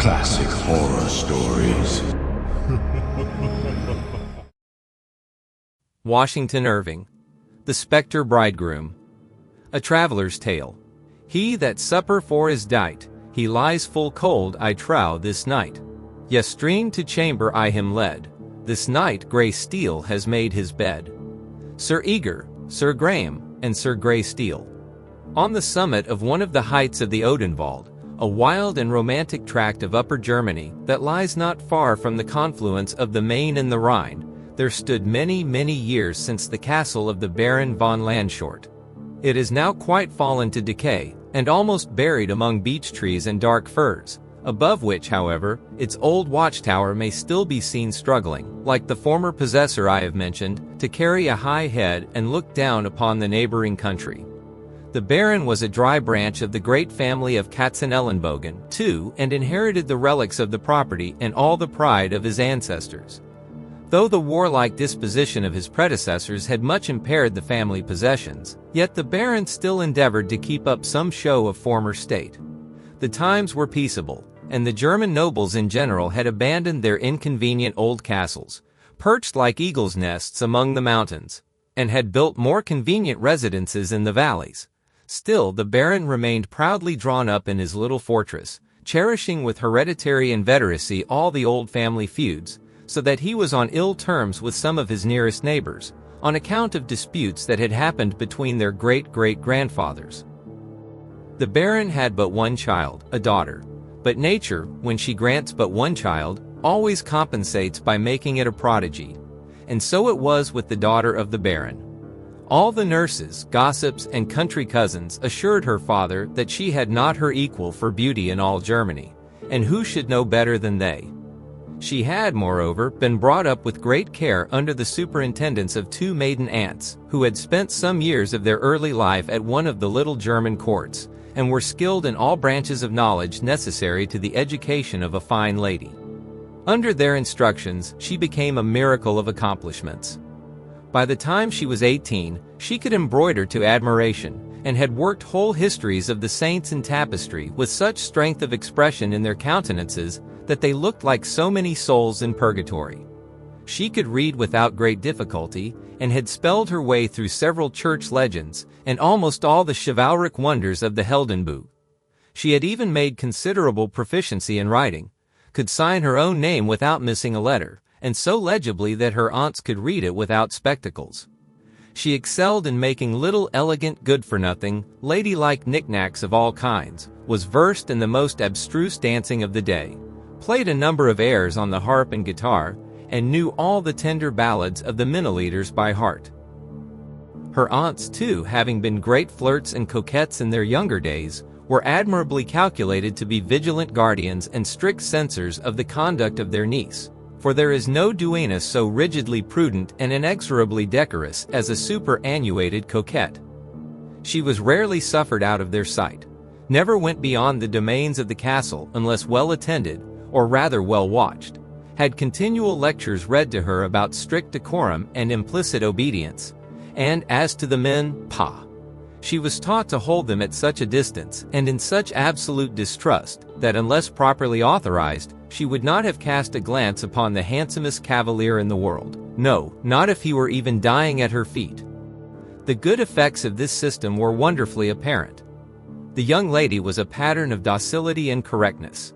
Classic horror stories. Washington Irving, The Spectre Bridegroom. A Traveller's Tale. He that supper for is dight, he lies full cold I trow this night. Yestreen to chamber I him led, this night grey steel has made his bed. Sir Eager, Sir Graham, and Sir Grey Steel. On the summit of one of the heights of the Odenwald, a wild and romantic tract of Upper Germany that lies not far from the confluence of the Main and the Rhine, there stood many, many years since the castle of the Baron von Landshort. It is now quite fallen to decay, and almost buried among beech trees and dark firs, above which, however, its old watchtower may still be seen struggling, like the former possessor I have mentioned, to carry a high head and look down upon the neighboring country. The Baron was a dry branch of the great family of Katzenelnbogen, too, and inherited the relics of the property and all the pride of his ancestors. Though the warlike disposition of his predecessors had much impaired the family possessions, yet the Baron still endeavored to keep up some show of former state. The times were peaceable, and the German nobles in general had abandoned their inconvenient old castles, perched like eagles' nests among the mountains, and had built more convenient residences in the valleys. Still the Baron remained proudly drawn up in his little fortress, cherishing with hereditary inveteracy all the old family feuds, so that he was on ill terms with some of his nearest neighbors, on account of disputes that had happened between their great-great-grandfathers. The Baron had but one child, a daughter, but nature, when she grants but one child, always compensates by making it a prodigy, and so it was with the daughter of the Baron. All the nurses, gossips, and country cousins assured her father that she had not her equal for beauty in all Germany, and who should know better than they? She had, moreover, been brought up with great care under the superintendence of two maiden aunts, who had spent some years of their early life at one of the little German courts, and were skilled in all branches of knowledge necessary to the education of a fine lady. Under their instructions, she became a miracle of accomplishments. By the time she was 18, she could embroider to admiration, and had worked whole histories of the saints in tapestry with such strength of expression in their countenances that they looked like so many souls in purgatory. She could read without great difficulty, and had spelled her way through several church legends, and almost all the chivalric wonders of the Heldenbuch. She had even made considerable proficiency in writing, could sign her own name without missing a letter, and so legibly that her aunts could read it without spectacles. She excelled in making little elegant good-for-nothing, ladylike knickknacks of all kinds, was versed in the most abstruse dancing of the day, played a number of airs on the harp and guitar, and knew all the tender ballads of the Minnelieders by heart. Her aunts, too, having been great flirts and coquettes in their younger days, were admirably calculated to be vigilant guardians and strict censors of the conduct of their niece, for there is no duenna so rigidly prudent and inexorably decorous as a superannuated coquette. She was rarely suffered out of their sight, never went beyond the domains of the castle unless well attended, or rather well watched, had continual lectures read to her about strict decorum and implicit obedience, and as to the men, pah! She was taught to hold them at such a distance and in such absolute distrust that unless properly authorized, she would not have cast a glance upon the handsomest cavalier in the world, no, not if he were even dying at her feet. The good effects of this system were wonderfully apparent. The young lady was a pattern of docility and correctness.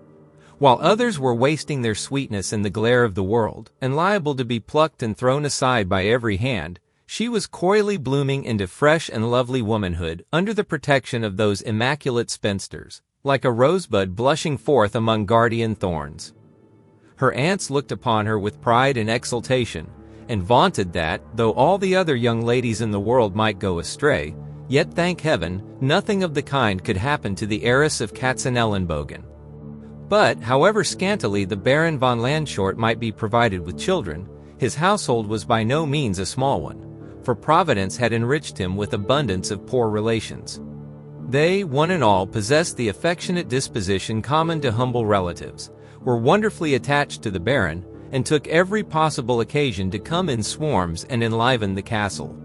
While others were wasting their sweetness in the glare of the world, and liable to be plucked and thrown aside by every hand, she was coyly blooming into fresh and lovely womanhood under the protection of those immaculate spinsters, like a rosebud blushing forth among guardian thorns. Her aunts looked upon her with pride and exultation, and vaunted that, though all the other young ladies in the world might go astray, yet thank heaven, nothing of the kind could happen to the heiress of Katzenelnbogen. But, however scantily the Baron von Landshort might be provided with children, his household was by no means a small one, for Providence had enriched him with abundance of poor relations. They, one and all, possessed the affectionate disposition common to humble relatives, were wonderfully attached to the Baron, and took every possible occasion to come in swarms and enliven the castle.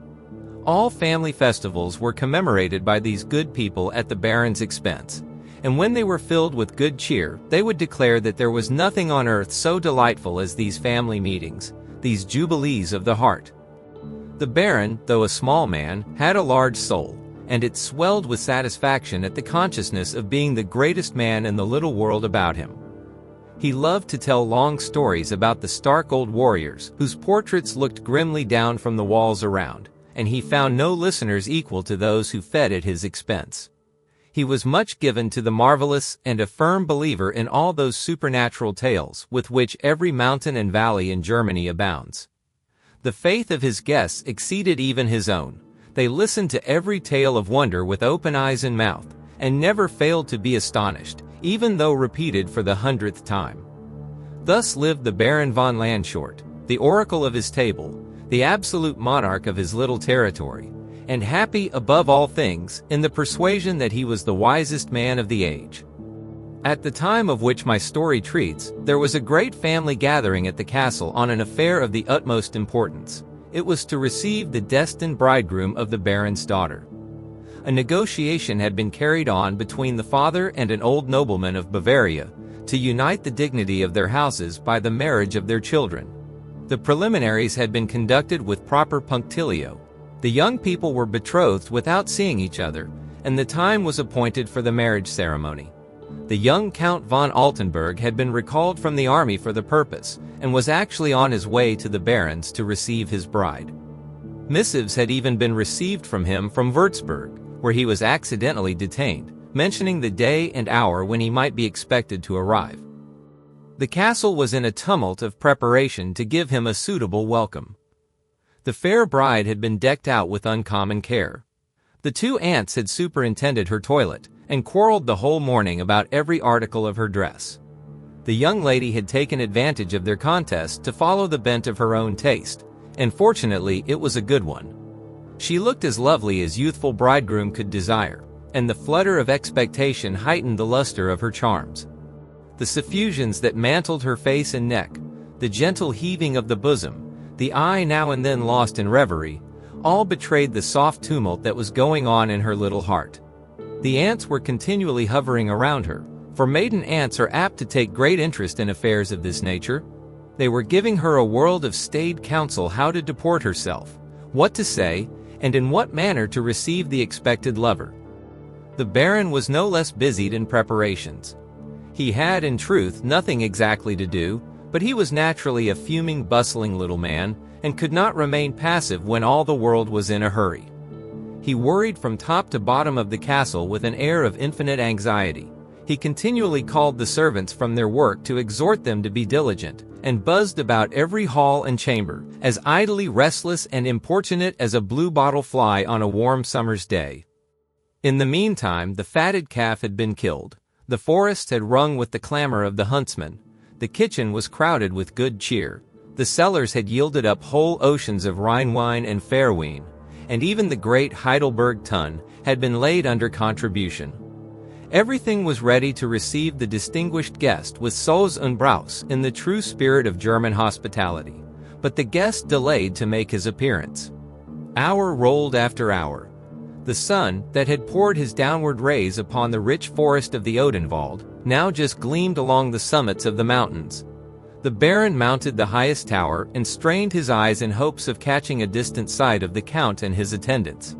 All family festivals were commemorated by these good people at the Baron's expense, and when they were filled with good cheer, they would declare that there was nothing on earth so delightful as these family meetings, these jubilees of the heart. The Baron, though a small man, had a large soul, and it swelled with satisfaction at the consciousness of being the greatest man in the little world about him. He loved to tell long stories about the stark old warriors, whose portraits looked grimly down from the walls around, and he found no listeners equal to those who fed at his expense. He was much given to the marvelous and a firm believer in all those supernatural tales with which every mountain and valley in Germany abounds. The faith of his guests exceeded even his own. They listened to every tale of wonder with open eyes and mouth, and never failed to be astonished, even though repeated for the 100th time. Thus lived the Baron von Landshort, the oracle of his table, the absolute monarch of his little territory, and happy above all things in the persuasion that he was the wisest man of the age. At the time of which my story treats, there was a great family gathering at the castle on an affair of the utmost importance. It was to receive the destined bridegroom of the Baron's daughter. A negotiation had been carried on between the father and an old nobleman of Bavaria to unite the dignity of their houses by the marriage of their children. The preliminaries had been conducted with proper punctilio. The young people were betrothed without seeing each other, and the time was appointed for the marriage ceremony. The young Count von Altenburg had been recalled from the army for the purpose, and was actually on his way to the Baron's to receive his bride. Missives had even been received from him from Würzburg, where he was accidentally detained, mentioning the day and hour when he might be expected to arrive. The castle was in a tumult of preparation to give him a suitable welcome. The fair bride had been decked out with uncommon care. The two aunts had superintended her toilet, and quarreled the whole morning about every article of her dress. The young lady had taken advantage of their contest to follow the bent of her own taste, and fortunately it was a good one. She looked as lovely as youthful bridegroom could desire, and the flutter of expectation heightened the luster of her charms. The suffusions that mantled her face and neck, the gentle heaving of the bosom, the eye now and then lost in reverie, all betrayed the soft tumult that was going on in her little heart. The aunts were continually hovering around her, for maiden aunts are apt to take great interest in affairs of this nature. They were giving her a world of staid counsel how to deport herself, what to say, and in what manner to receive the expected lover. The Baron was no less busied in preparations. He had, in truth, nothing exactly to do, but he was naturally a fuming, bustling little man, and could not remain passive when all the world was in a hurry. He worried from top to bottom of the castle with an air of infinite anxiety. He continually called the servants from their work to exhort them to be diligent, and buzzed about every hall and chamber, as idly restless and importunate as a bluebottle fly on a warm summer's day. In the meantime, the fatted calf had been killed. The forest had rung with the clamor of the huntsman. The kitchen was crowded with good cheer. The cellars had yielded up whole oceans of Rhine wine and fair wine, and even the great Heidelberg tun had been laid under contribution. Everything was ready to receive the distinguished guest with Soß und Braus in the true spirit of German hospitality. But the guest delayed to make his appearance. Hour rolled after hour. The sun, that had poured his downward rays upon the rich forest of the Odenwald, now just gleamed along the summits of the mountains. The Baron mounted the highest tower and strained his eyes in hopes of catching a distant sight of the Count and his attendants.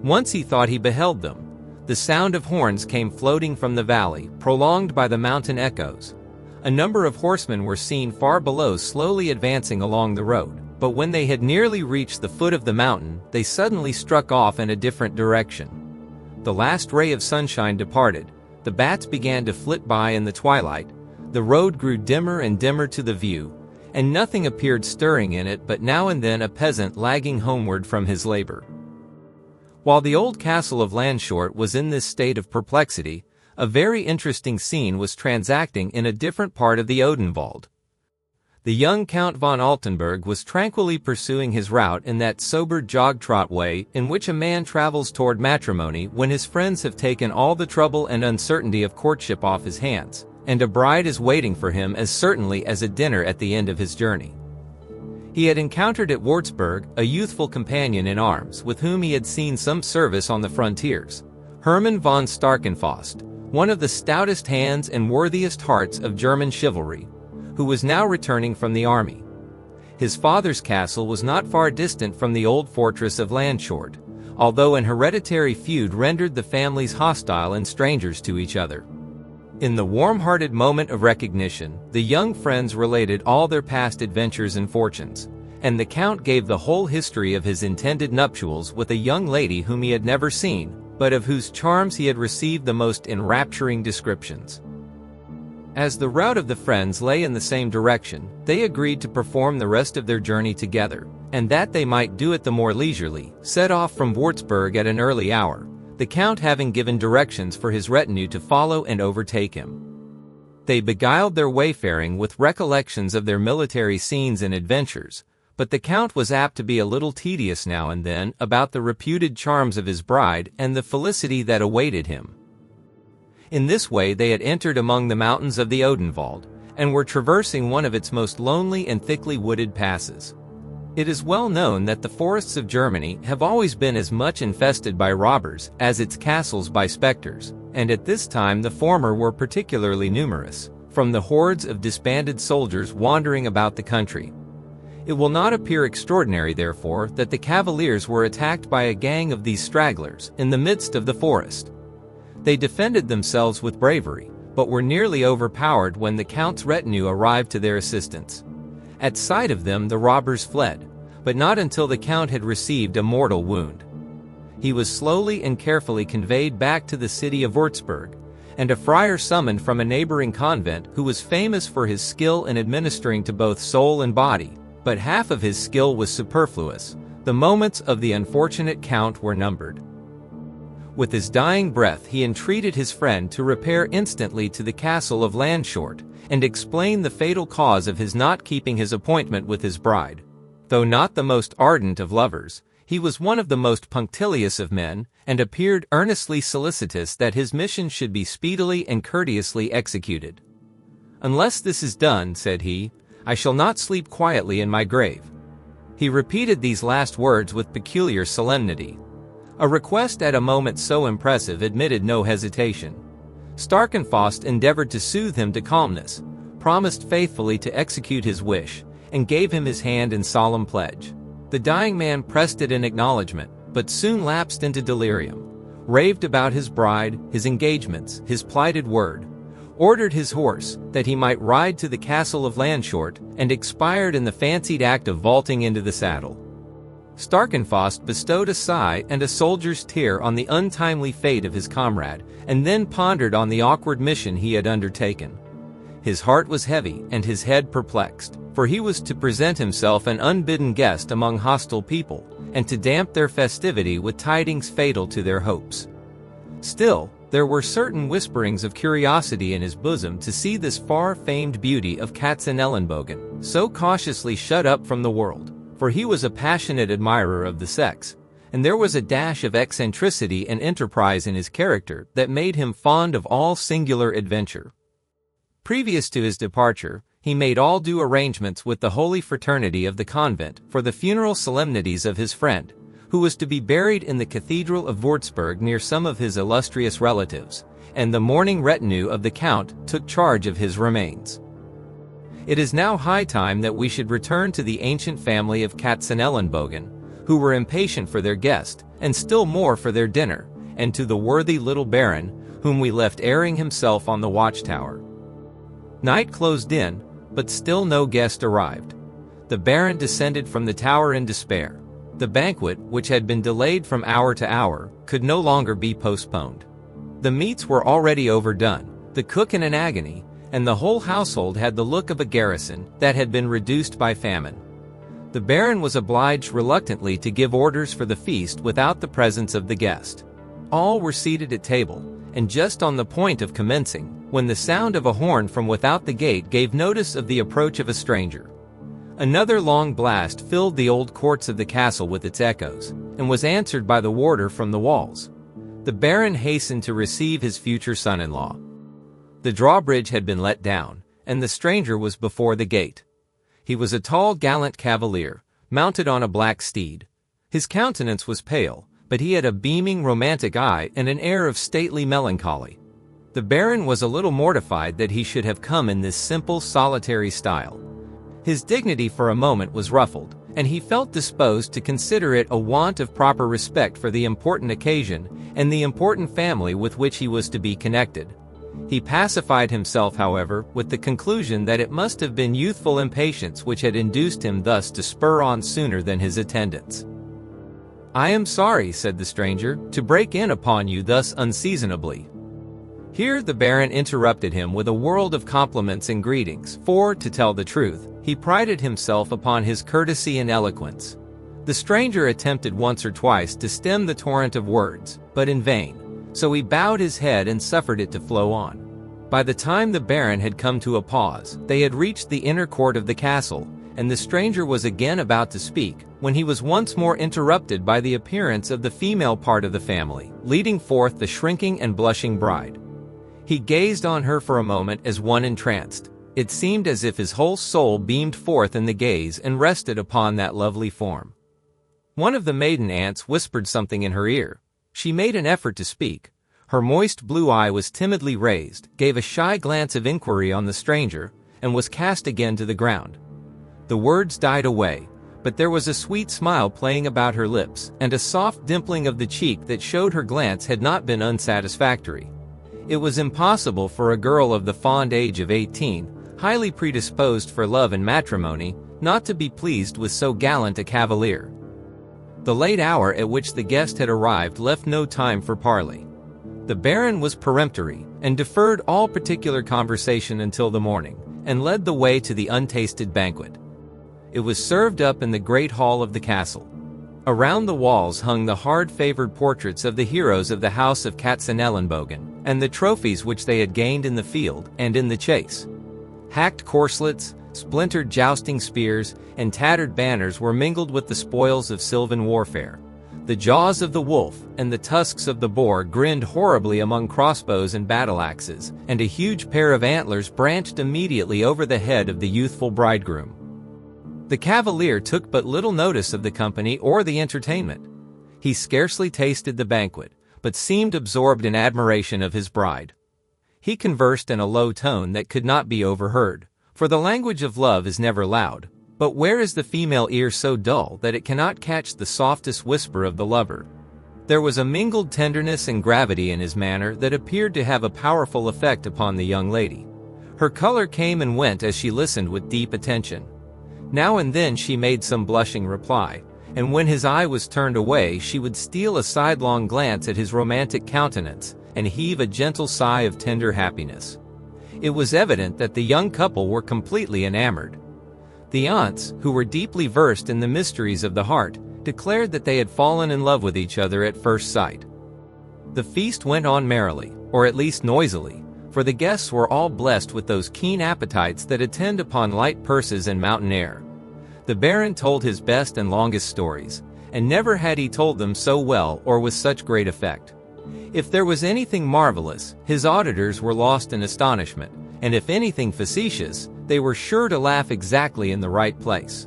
Once he thought he beheld them. The sound of horns came floating from the valley, prolonged by the mountain echoes. A number of horsemen were seen far below slowly advancing along the road, but when they had nearly reached the foot of the mountain, they suddenly struck off in a different direction. The last ray of sunshine departed, the bats began to flit by in the twilight, the road grew dimmer and dimmer to the view, and nothing appeared stirring in it but now and then a peasant lagging homeward from his labor. While the old castle of Landshort was in this state of perplexity, a very interesting scene was transacting in a different part of the Odenwald. The young Count von Altenburg was tranquilly pursuing his route in that sober jog-trot way in which a man travels toward matrimony when his friends have taken all the trouble and uncertainty of courtship off his hands, and a bride is waiting for him as certainly as a dinner at the end of his journey. He had encountered at Würzburg a youthful companion in arms with whom he had seen some service on the frontiers, Hermann von Starkenfaust, one of the stoutest hands and worthiest hearts of German chivalry, who was now returning from the army. His father's castle was not far distant from the old fortress of Landshort, although an hereditary feud rendered the families hostile and strangers to each other. In the warm-hearted moment of recognition, the young friends related all their past adventures and fortunes, and the Count gave the whole history of his intended nuptials with a young lady whom he had never seen, but of whose charms he had received the most enrapturing descriptions. As the route of the friends lay in the same direction, they agreed to perform the rest of their journey together, and that they might do it the more leisurely, set off from Würzburg at an early hour, the Count having given directions for his retinue to follow and overtake him. They beguiled their wayfaring with recollections of their military scenes and adventures, but the Count was apt to be a little tedious now and then about the reputed charms of his bride and the felicity that awaited him. In this way they had entered among the mountains of the Odenwald, and were traversing one of its most lonely and thickly wooded passes. It is well known that the forests of Germany have always been as much infested by robbers as its castles by specters, and at this time the former were particularly numerous, from the hordes of disbanded soldiers wandering about the country. It will not appear extraordinary, therefore, that the cavaliers were attacked by a gang of these stragglers in the midst of the forest. They defended themselves with bravery, but were nearly overpowered when the Count's retinue arrived to their assistance. At sight of them the robbers fled, but not until the Count had received a mortal wound. He was slowly and carefully conveyed back to the city of Würzburg, and a friar summoned from a neighboring convent who was famous for his skill in administering to both soul and body, but half of his skill was superfluous. The moments of the unfortunate Count were numbered. With his dying breath he entreated his friend to repair instantly to the castle of Landshort, and explain the fatal cause of his not keeping his appointment with his bride. Though not the most ardent of lovers, he was one of the most punctilious of men, and appeared earnestly solicitous that his mission should be speedily and courteously executed. "Unless this is done," said he, "I shall not sleep quietly in my grave." He repeated these last words with peculiar solemnity. A request at a moment so impressive admitted no hesitation. Starkenfast endeavored to soothe him to calmness, promised faithfully to execute his wish, and gave him his hand in solemn pledge. The dying man pressed it in acknowledgment, but soon lapsed into delirium, raved about his bride, his engagements, his plighted word, ordered his horse that he might ride to the castle of Landshort, and expired in the fancied act of vaulting into the saddle. Starkenfast bestowed a sigh and a soldier's tear on the untimely fate of his comrade, and then pondered on the awkward mission he had undertaken. His heart was heavy and his head perplexed, for he was to present himself an unbidden guest among hostile people, and to damp their festivity with tidings fatal to their hopes. Still, there were certain whisperings of curiosity in his bosom to see this far-famed beauty of Katzenelnbogen, so cautiously shut up from the world, for he was a passionate admirer of the sex, and there was a dash of eccentricity and enterprise in his character that made him fond of all singular adventure. Previous to his departure, he made all due arrangements with the holy fraternity of the convent for the funeral solemnities of his friend, who was to be buried in the cathedral of Würzburg near some of his illustrious relatives, and the mourning retinue of the Count took charge of his remains. It is now high time that we should return to the ancient family of Katzenelnbogen, who were impatient for their guest, and still more for their dinner, and to the worthy little baron, whom we left airing himself on the watchtower. Night closed in, but still no guest arrived. The baron descended from the tower in despair. The banquet, which had been delayed from hour to hour, could no longer be postponed. The meats were already overdone, the cook in an agony, and the whole household had the look of a garrison that had been reduced by famine. The baron was obliged reluctantly to give orders for the feast without the presence of the guest. All were seated at table, and just on the point of commencing, when the sound of a horn from without the gate gave notice of the approach of a stranger. Another long blast filled the old courts of the castle with its echoes, and was answered by the warder from the walls. The baron hastened to receive his future son-in-law. The drawbridge had been let down, and the stranger was before the gate. He was a tall, gallant cavalier, mounted on a black steed. His countenance was pale, but he had a beaming, romantic eye and an air of stately melancholy. The Baron was a little mortified that he should have come in this simple, solitary style. His dignity for a moment was ruffled, and he felt disposed to consider it a want of proper respect for the important occasion and the important family with which he was to be connected. He pacified himself, however, with the conclusion that it must have been youthful impatience which had induced him thus to spur on sooner than his attendants. "I am sorry," said the stranger, "to break in upon you thus unseasonably." Here the Baron interrupted him with a world of compliments and greetings, for, to tell the truth, he prided himself upon his courtesy and eloquence. The stranger attempted once or twice to stem the torrent of words, but in vain, so he bowed his head and suffered it to flow on. By the time the Baron had come to a pause, they had reached the inner court of the castle, and the stranger was again about to speak, when he was once more interrupted by the appearance of the female part of the family, leading forth the shrinking and blushing bride. He gazed on her for a moment as one entranced. It seemed as if his whole soul beamed forth in the gaze and rested upon that lovely form. One of the maiden aunts whispered something in her ear. She made an effort to speak. Her moist blue eye was timidly raised, gave a shy glance of inquiry on the stranger, and was cast again to the ground. The words died away, but there was a sweet smile playing about her lips, and a soft dimpling of the cheek that showed her glance had not been unsatisfactory. It was impossible for a girl of the fond age of 18, highly predisposed for love and matrimony, not to be pleased with so gallant a cavalier. The late hour at which the guest had arrived left no time for parley. The Baron was peremptory, and deferred all particular conversation until the morning, and led the way to the untasted banquet. It was served up in the great hall of the castle. Around the walls hung the hard-favored portraits of the heroes of the house of Katzenelnbogen, and the trophies which they had gained in the field and in the chase. Hacked corslets, splintered jousting spears, and tattered banners were mingled with the spoils of sylvan warfare. The jaws of the wolf and the tusks of the boar grinned horribly among crossbows and battle-axes, and a huge pair of antlers branched immediately over the head of the youthful bridegroom. The cavalier took but little notice of the company or the entertainment. He scarcely tasted the banquet, but seemed absorbed in admiration of his bride. He conversed in a low tone that could not be overheard, for the language of love is never loud. But where is the female ear so dull that it cannot catch the softest whisper of the lover? There was a mingled tenderness and gravity in his manner that appeared to have a powerful effect upon the young lady. Her color came and went as she listened with deep attention. Now and then she made some blushing reply, and when his eye was turned away she would steal a sidelong glance at his romantic countenance, and heave a gentle sigh of tender happiness. It was evident that the young couple were completely enamored. The aunts, who were deeply versed in the mysteries of the heart, declared that they had fallen in love with each other at first sight. The feast went on merrily, or at least noisily, for the guests were all blessed with those keen appetites that attend upon light purses and mountain air. The Baron told his best and longest stories, and never had he told them so well or with such great effect. If there was anything marvelous, his auditors were lost in astonishment, and if anything facetious, they were sure to laugh exactly in the right place.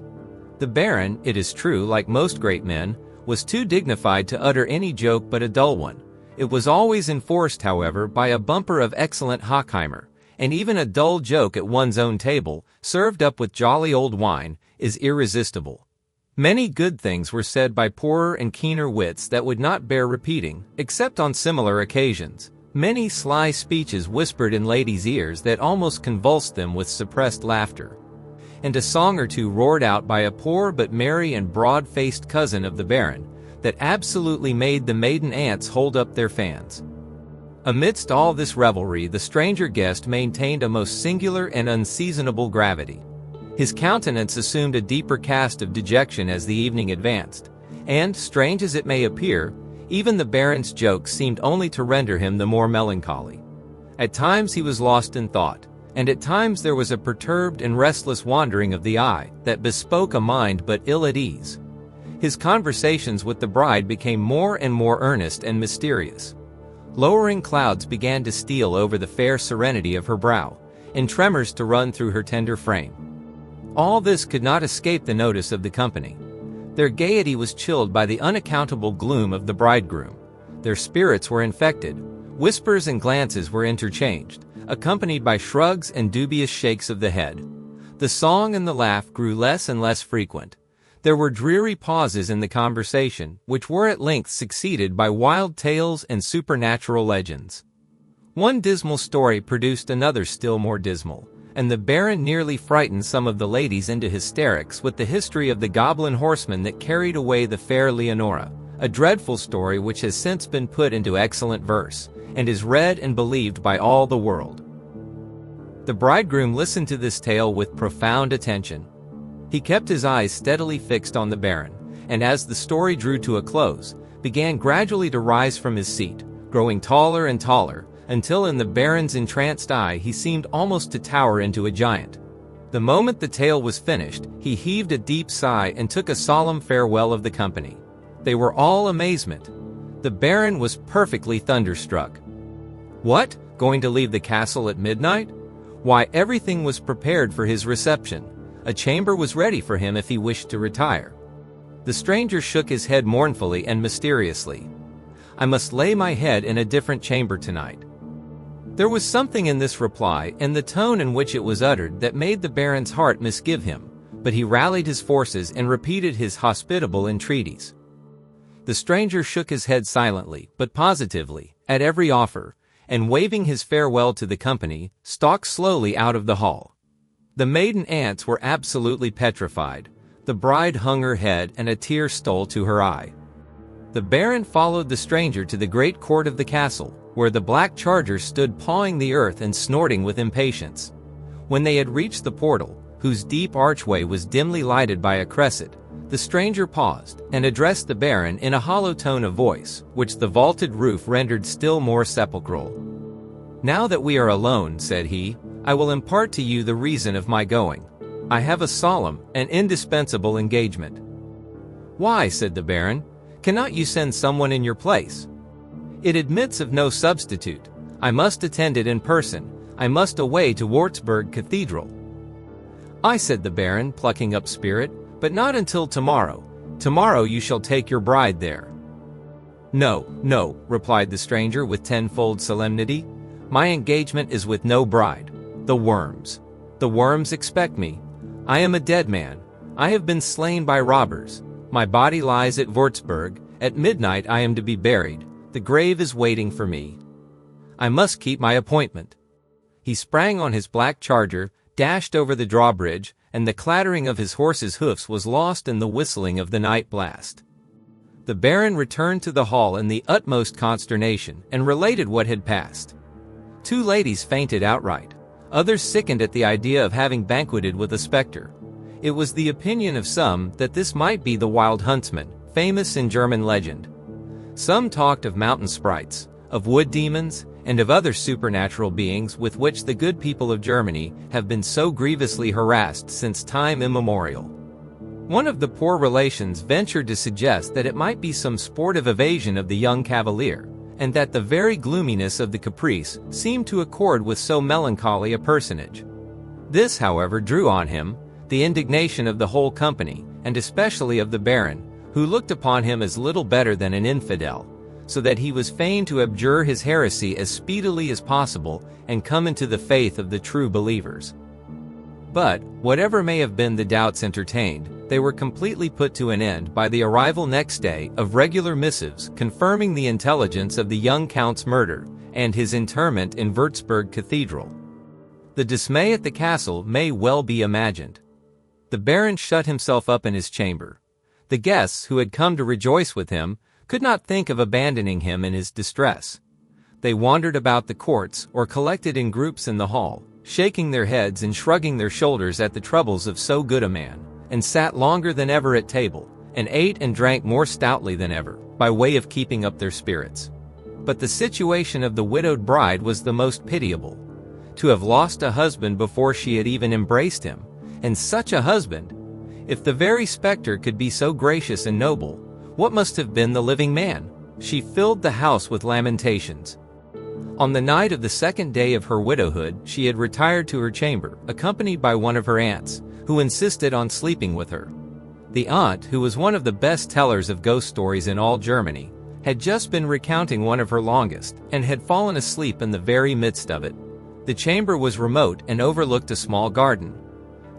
The Baron, it is true, like most great men, was too dignified to utter any joke but a dull one. It was always enforced, however, by a bumper of excellent Hockheimer, and even a dull joke at one's own table, served up with jolly old wine, is irresistible. Many good things were said by poorer and keener wits that would not bear repeating, except on similar occasions. Many sly speeches whispered in ladies' ears that almost convulsed them with suppressed laughter. And a song or two roared out by a poor but merry and broad-faced cousin of the Baron, that absolutely made the maiden aunts hold up their fans. Amidst all this revelry the stranger guest maintained a most singular and unseasonable gravity. His countenance assumed a deeper cast of dejection as the evening advanced, and, strange as it may appear, even the Baron's jokes seemed only to render him the more melancholy. At times he was lost in thought, and at times there was a perturbed and restless wandering of the eye that bespoke a mind but ill at ease. His conversations with the bride became more and more earnest and mysterious. Lowering clouds began to steal over the fair serenity of her brow, and tremors to run through her tender frame. All this could not escape the notice of the company. Their gaiety was chilled by the unaccountable gloom of the bridegroom. Their spirits were infected, Whispers and glances were interchanged, accompanied by shrugs and dubious shakes of the head. The song and the laugh grew less and less frequent. There were dreary pauses in the conversation, which were at length succeeded by wild tales and supernatural legends. One dismal story produced another still more dismal, and the Baron nearly frightened some of the ladies into hysterics with the history of the goblin horseman that carried away the fair Leonora, a dreadful story which has since been put into excellent verse, and is read and believed by all the world. The bridegroom listened to this tale with profound attention. He kept his eyes steadily fixed on the Baron, and as the story drew to a close, began gradually to rise from his seat, growing taller and taller, until in the Baron's entranced eye he seemed almost to tower into a giant. The moment the tale was finished, he heaved a deep sigh and took a solemn farewell of the company. They were all amazement. The Baron was perfectly thunderstruck. What? Going to leave the castle at midnight? Why, everything was prepared for his reception. A chamber was ready for him if he wished to retire. The stranger shook his head mournfully and mysteriously. I must lay my head in a different chamber tonight. There was something in this reply and the tone in which it was uttered that made the Baron's heart misgive him, but he rallied his forces and repeated his hospitable entreaties. The stranger shook his head silently, but positively, at every offer, and waving his farewell to the company, stalked slowly out of the hall. The maiden aunts were absolutely petrified. The bride hung her head and a tear stole to her eye. The Baron followed the stranger to the great court of the castle, where the black charger stood pawing the earth and snorting with impatience. When they had reached the portal, whose deep archway was dimly lighted by a cresset, the stranger paused and addressed the Baron in a hollow tone of voice, which the vaulted roof rendered still more sepulchral. Now that we are alone, said he, I will impart to you the reason of my going. I have a solemn and indispensable engagement. Why, said the Baron, cannot you send someone in your place? It admits of no substitute. I must attend it in person. I must away to Würzburg Cathedral. I, said the Baron, plucking up spirit, but not until tomorrow. Tomorrow you shall take your bride there. No, no, replied the stranger with tenfold solemnity. My engagement is with no bride. The worms. The worms expect me. I am a dead man. I have been slain by robbers. My body lies at Würzburg. At midnight I am to be buried. The grave is waiting for me. I must keep my appointment. He sprang on his black charger, dashed over the drawbridge, and the clattering of his horse's hoofs was lost in the whistling of the night blast. The Baron returned to the hall in the utmost consternation and related what had passed. 2 ladies fainted outright. Others sickened at the idea of having banqueted with a spectre. It was the opinion of some that this might be the wild huntsman, famous in German legend. Some talked of mountain sprites, of wood demons, and of other supernatural beings with which the good people of Germany have been so grievously harassed since time immemorial. One of the poor relations ventured to suggest that it might be some sportive evasion of the young cavalier, and that the very gloominess of the caprice seemed to accord with so melancholy a personage. This, however, drew on him the indignation of the whole company, and especially of the Baron, who looked upon him as little better than an infidel, so that he was fain to abjure his heresy as speedily as possible and come into the faith of the true believers. But, whatever may have been the doubts entertained, they were completely put to an end by the arrival next day of regular missives confirming the intelligence of the young count's murder and his interment in Würzburg Cathedral. The dismay at the castle may well be imagined. The Baron shut himself up in his chamber. The guests who had come to rejoice with him could not think of abandoning him in his distress. They wandered about the courts or collected in groups in the hall, shaking their heads and shrugging their shoulders at the troubles of so good a man, and sat longer than ever at table, and ate and drank more stoutly than ever, by way of keeping up their spirits. But the situation of the widowed bride was the most pitiable. To have lost a husband before she had even embraced him, and such a husband! If the very spectre could be so gracious and noble, what must have been the living man? She filled the house with lamentations. On the night of the 2nd day of her widowhood, she had retired to her chamber, accompanied by one of her aunts, who insisted on sleeping with her. The aunt, who was one of the best tellers of ghost stories in all Germany, had just been recounting one of her longest, and had fallen asleep in the very midst of it. The chamber was remote and overlooked a small garden.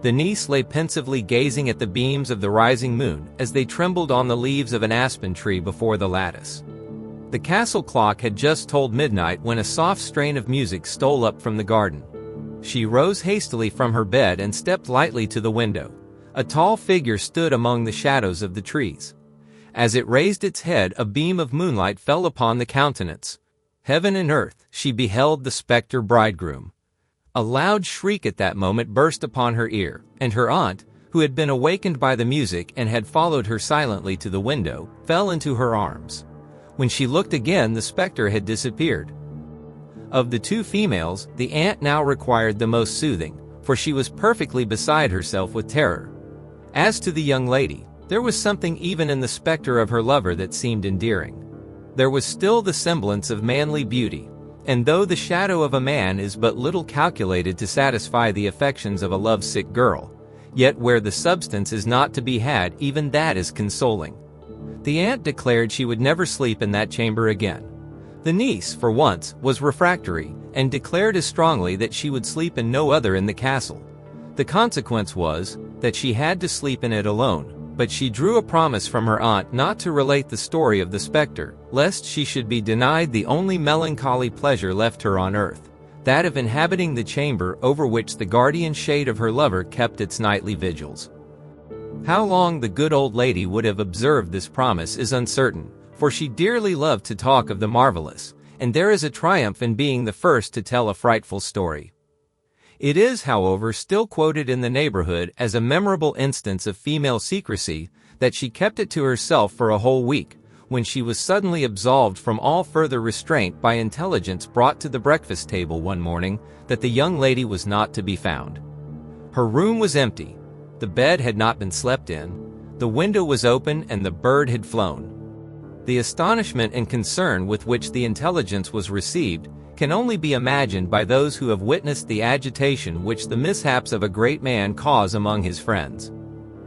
The niece lay pensively gazing at the beams of the rising moon as they trembled on the leaves of an aspen tree before the lattice. The castle clock had just tolled midnight when a soft strain of music stole up from the garden. She rose hastily from her bed and stepped lightly to the window. A tall figure stood among the shadows of the trees. As it raised its head, a beam of moonlight fell upon the countenance. Heaven and earth, she beheld the Spectre Bridegroom. A loud shriek at that moment burst upon her ear, and her aunt, who had been awakened by the music and had followed her silently to the window, fell into her arms. When she looked again, the spectre had disappeared. Of the two females, the aunt now required the most soothing, for she was perfectly beside herself with terror. As to the young lady, there was something even in the spectre of her lover that seemed endearing. There was still the semblance of manly beauty, and though the shadow of a man is but little calculated to satisfy the affections of a lovesick girl, yet where the substance is not to be had, even that is consoling. The aunt declared she would never sleep in that chamber again. The niece, for once, was refractory, and declared as strongly that she would sleep in no other in the castle. The consequence was that she had to sleep in it alone, but she drew a promise from her aunt not to relate the story of the spectre, lest she should be denied the only melancholy pleasure left her on earth, that of inhabiting the chamber over which the guardian shade of her lover kept its nightly vigils. How long the good old lady would have observed this promise is uncertain, for she dearly loved to talk of the marvelous, and there is a triumph in being the first to tell a frightful story. It is, however, still quoted in the neighborhood as a memorable instance of female secrecy that she kept it to herself for a whole week, when she was suddenly absolved from all further restraint by intelligence brought to the breakfast table one morning that the young lady was not to be found. Her room was empty, the bed had not been slept in, the window was open, and the bird had flown. The astonishment and concern with which the intelligence was received can only be imagined by those who have witnessed the agitation which the mishaps of a great man cause among his friends.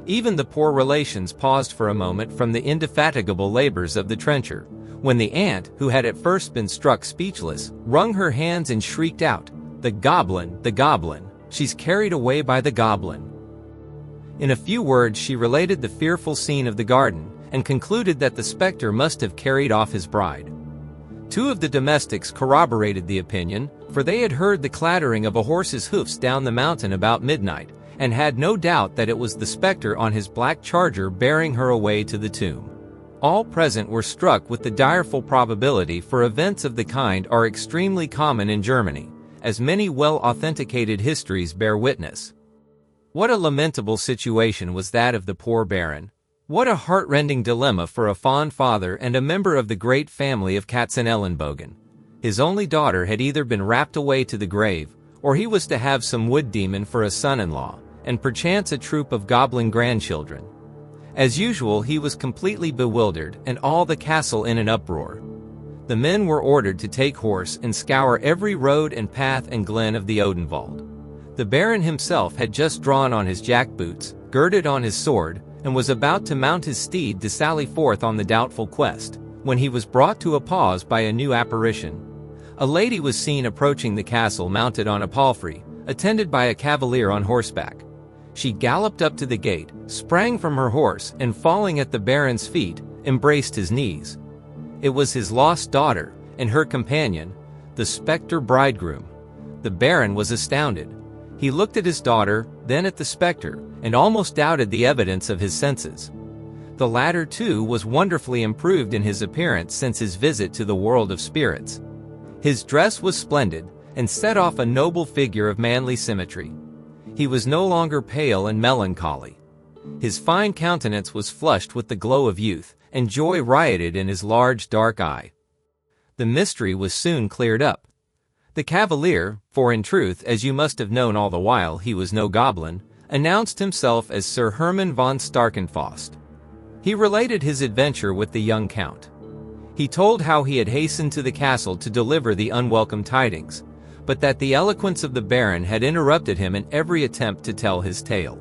Even the poor relations paused for a moment from the indefatigable labors of the trencher, when the aunt, who had at first been struck speechless, wrung her hands and shrieked out, "The goblin! The goblin! She's carried away by the goblin!" In a few words she related the fearful scene of the garden, and concluded that the spectre must have carried off his bride. Two of the domestics corroborated the opinion, for they had heard the clattering of a horse's hoofs down the mountain about midnight, and had no doubt that it was the spectre on his black charger bearing her away to the tomb. All present were struck with the direful probability, for events of the kind are extremely common in Germany, as many well-authenticated histories bear witness. What a lamentable situation was that of the poor Baron! What a heart-rending dilemma for a fond father and a member of the great family of Katzenelnbogen. His only daughter had either been rapt away to the grave, or he was to have some wood demon for a son-in-law, and perchance a troop of goblin grandchildren. As usual, he was completely bewildered, and all the castle in an uproar. The men were ordered to take horse and scour every road and path and glen of the Odenwald. The Baron himself had just drawn on his jack-boots, girded on his sword, and was about to mount his steed to sally forth on the doubtful quest, when he was brought to a pause by a new apparition. A lady was seen approaching the castle mounted on a palfrey, attended by a cavalier on horseback. She galloped up to the gate, sprang from her horse, and falling at the Baron's feet, embraced his knees. It was his lost daughter, and her companion, the Spectre Bridegroom. The Baron was astounded. He looked at his daughter, then at the spectre, and almost doubted the evidence of his senses. The latter, too, was wonderfully improved in his appearance since his visit to the world of spirits. His dress was splendid, and set off a noble figure of manly symmetry. He was no longer pale and melancholy. His fine countenance was flushed with the glow of youth, and joy rioted in his large dark eye. The mystery was soon cleared up. The cavalier, for in truth, as you must have known all the while, he was no goblin, announced himself as Sir Hermann von Starkenfaust. He related his adventure with the young count. He told how he had hastened to the castle to deliver the unwelcome tidings, but that the eloquence of the Baron had interrupted him in every attempt to tell his tale.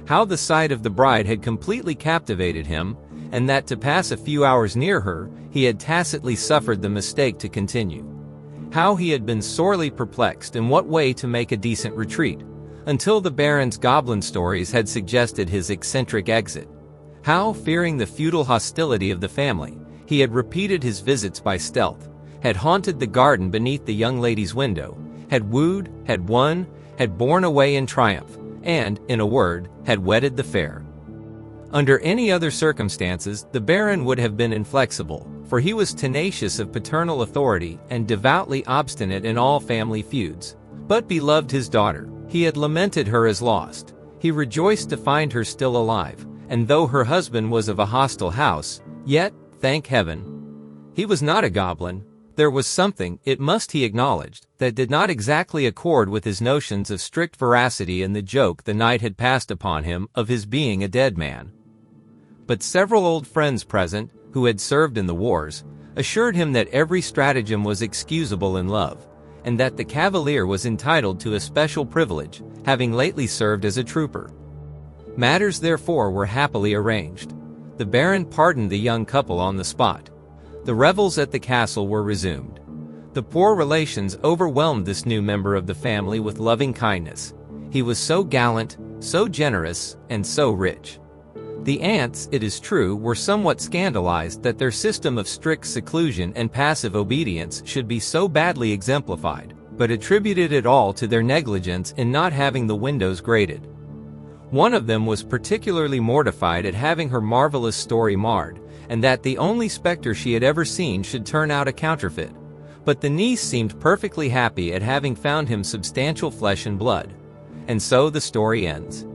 How the sight of the bride had completely captivated him, and that to pass a few hours near her, he had tacitly suffered the mistake to continue. How he had been sorely perplexed in what way to make a decent retreat, until the Baron's goblin stories had suggested his eccentric exit. How, fearing the feudal hostility of the family, he had repeated his visits by stealth, had haunted the garden beneath the young lady's window, had wooed, had won, had borne away in triumph, and, in a word, had wedded the fair. Under any other circumstances, the Baron would have been inflexible, for he was tenacious of paternal authority and devoutly obstinate in all family feuds. But beloved his daughter, he had lamented her as lost. He rejoiced to find her still alive, and though her husband was of a hostile house, yet, thank heaven, he was not a goblin. There was something, it must he acknowledged, that did not exactly accord with his notions of strict veracity in the joke the night had passed upon him of his being a dead man. But several old friends present, who had served in the wars, assured him that every stratagem was excusable in love, and that the cavalier was entitled to a special privilege, having lately served as a trooper. Matters therefore were happily arranged. The Baron pardoned the young couple on the spot. The revels at the castle were resumed. The poor relations overwhelmed this new member of the family with loving kindness. He was so gallant, so generous, and so rich. The aunts, it is true, were somewhat scandalized that their system of strict seclusion and passive obedience should be so badly exemplified, but attributed it all to their negligence in not having the windows grated. One of them was particularly mortified at having her marvelous story marred, and that the only spectre she had ever seen should turn out a counterfeit. But the niece seemed perfectly happy at having found him substantial flesh and blood. And so the story ends.